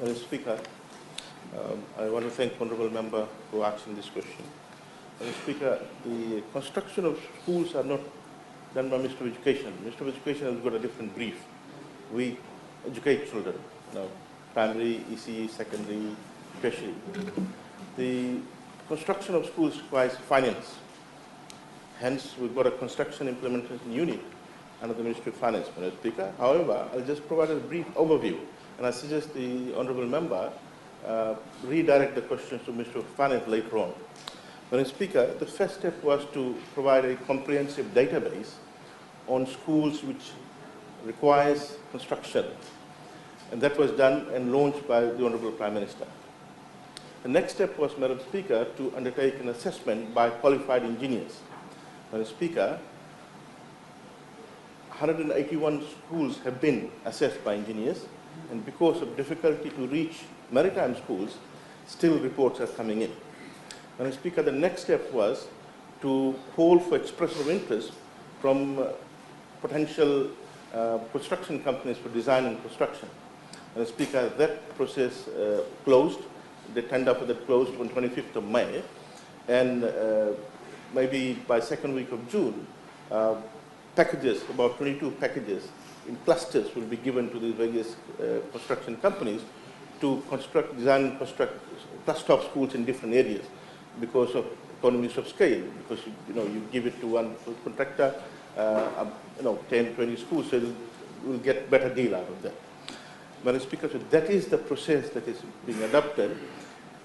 Mr. Speaker, I want to thank the Honourable Member for asking this question. Mr. Speaker, the construction of schools are not done by Minister of Education. Minister of Education has got a different brief. We educate children, primary, ECE, secondary, tertiary. The construction of schools requires finance. Hence, we've got a construction implementation unit under the Ministry of Finance, Mr. Speaker. However, I'll just provide a brief overview, and I suggest the Honourable Member redirect the questions to Minister of Finance later on. Mr. Speaker, the first step was to provide a comprehensive database on schools which requires construction, and that was done and launched by the Honourable Prime Minister. The next step was, Madam Speaker, to undertake an assessment by qualified engineers. Madam Speaker, 181 schools have been assessed by engineers, and because of difficulty to reach maritime schools, still reports are coming in. Madam Speaker, the next step was to call for expression of interest from potential construction companies for design and construction. Madam Speaker, that process closed. The tender for that closed on 25th of May, and maybe by second week of June, packages, about 22 packages in clusters will be given to these various construction companies to construct, design and construct cluster of schools in different areas because of economies of scale, because you give it to one contractor, 10, 20 schools, so you'll get better deal out of that. Madam Speaker, so that is the process that is being adopted.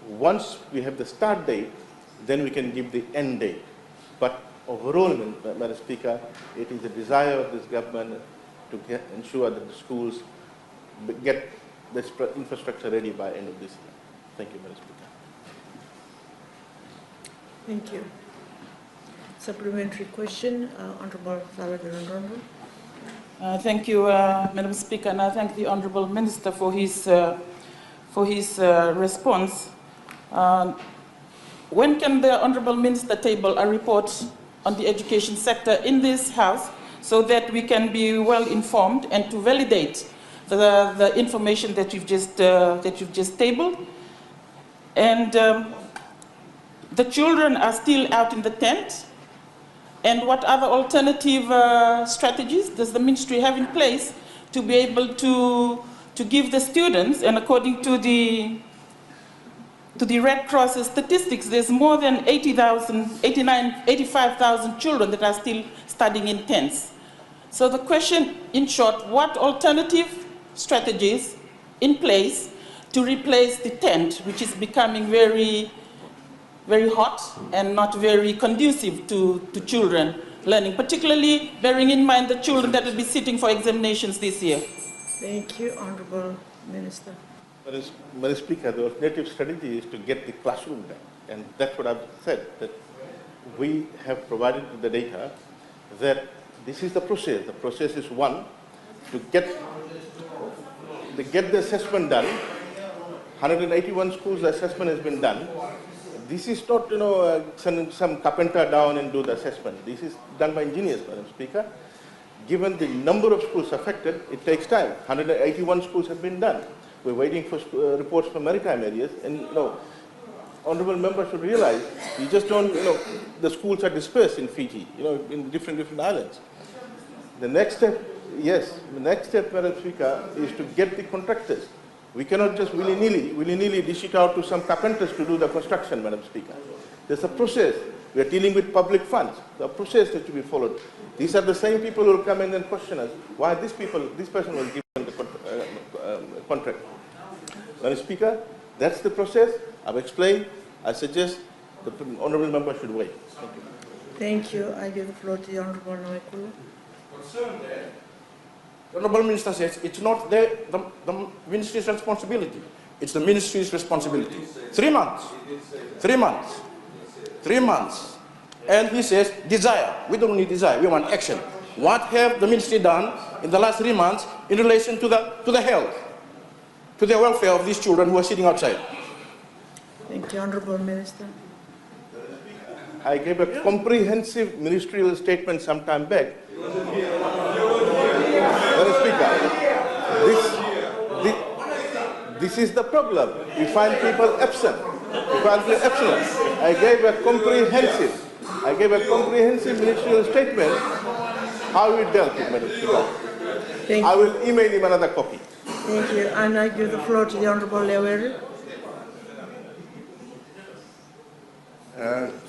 Once we have the start date, then we can give the end date. But overall, Madam Speaker, it is the desire of this government to ensure that the schools get the infrastructure ready by end of this year. Thank you, Madam Speaker. Thank you. Supplementary question, Honourable Saladirundundu. Thank you, Madam Speaker, and I thank the Honourable Minister for his response. When can the Honourable Minister table a report on the education sector in this House so that we can be well informed and to validate the information that you've just tabled? And the children are still out in the tent. And what other alternative strategies does the ministry have in place to be able to give the students, and according to the Red Cross statistics, there's more than 85,000 children that are still studying in tents. So the question, in short, what alternative strategies in place to replace the tent, which is becoming very hot and not very conducive to children learning, particularly bearing in mind the children that will be sitting for examinations this year? Thank you, Honourable Minister. Madam Speaker, the alternative strategy is to get the classroom done, and that's what I've said, that we have provided the data that this is the process. The process is one, to get the assessment done. 181 schools, the assessment has been done. This is not, sending some carpenter down and do the assessment. This is done by engineers, Madam Speaker. Given the number of schools affected, it takes time. 181 schools have been done. We're waiting for reports from maritime areas, and honourable members should realize, you just don't, the schools are dispersed in Fiji, in different islands. The next step, Madam Speaker, is to get the contractors. We cannot just willy-nilly dish it out to some carpenters to do the construction, Madam Speaker. There's a process. We are dealing with public funds. The process that to be followed. These are the same people who will come in and question us why this person was given the contract. Madam Speaker, that's the process. I've explained. I suggest the honourable member should wait. Thank you. Thank you. I give the floor to the Honourable Noekulu. Concerned there, the Honourable Minister says it's not the Ministry's responsibility. It's the Ministry's responsibility. 3 months. 3 months. 3 months. And he says, desire. We don't need desire. We want action. What have the Ministry done in the last 3 months in relation to the health, to the welfare of these children who are sitting outside? Thank you, Honourable Minister. I gave a comprehensive ministerial statement some time back. Madam Speaker, This is the problem. We find people absent. We find people absent. I gave a comprehensive ministerial statement how we dealt with Madam Speaker. Thank I you. will email him another copy. Thank you. And I give the floor to the Honorable Leweri.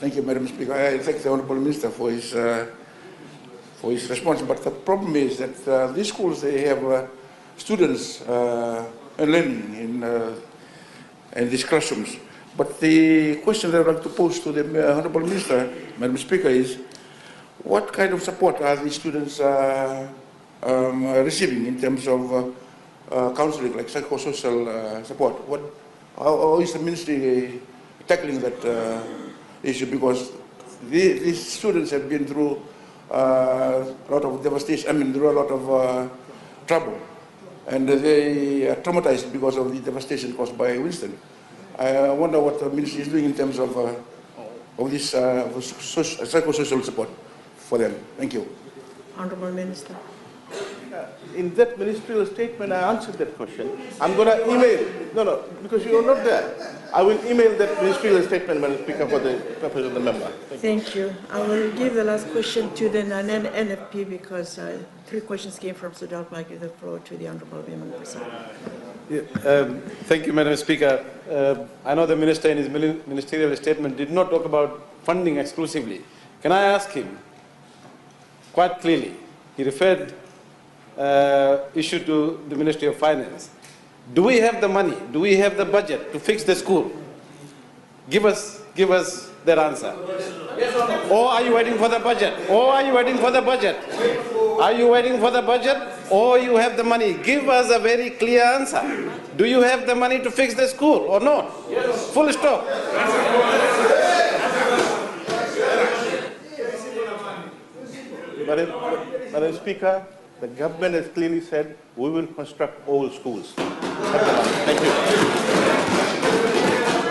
Thank you, Madam Speaker. I thank the Honourable Minister for his response. But the problem is that these schools, they have students learning in these classrooms. But the question that I would like to pose to the Honourable Minister, Madam Speaker, is what kind of support are these students receiving in terms of counseling, like psychosocial support? How is the ministry tackling that issue? Because these students have been through a lot of devastation, through a lot of trouble, and they are traumatized because of the devastation caused by Winston. I wonder what the ministry is doing in terms of this psychosocial support for them. Thank you. Honorable Minister. In that ministerial statement, I answered that question. I'm going to email, because you are not there. I will email that ministerial statement, Madam Speaker, for the purpose of the member. Thank you. I will give the last question to the NFP because 3 questions came from Sudan. I give the floor to the Honorable Women President. Thank you, Madam Speaker. I know the Minister in his ministerial statement did not talk about funding exclusively. Can I ask him quite clearly? He referred issue to the Ministry of Finance. Do we have the money? Do we have the budget to fix the school? Give us that answer. Or are you waiting for the budget? Are you waiting for the budget? Or you have the money? Give us a very clear answer. Do you have the money to fix the school or not? Yes. Full stop. Madam Speaker, the government has clearly said we will construct all schools. Thank you.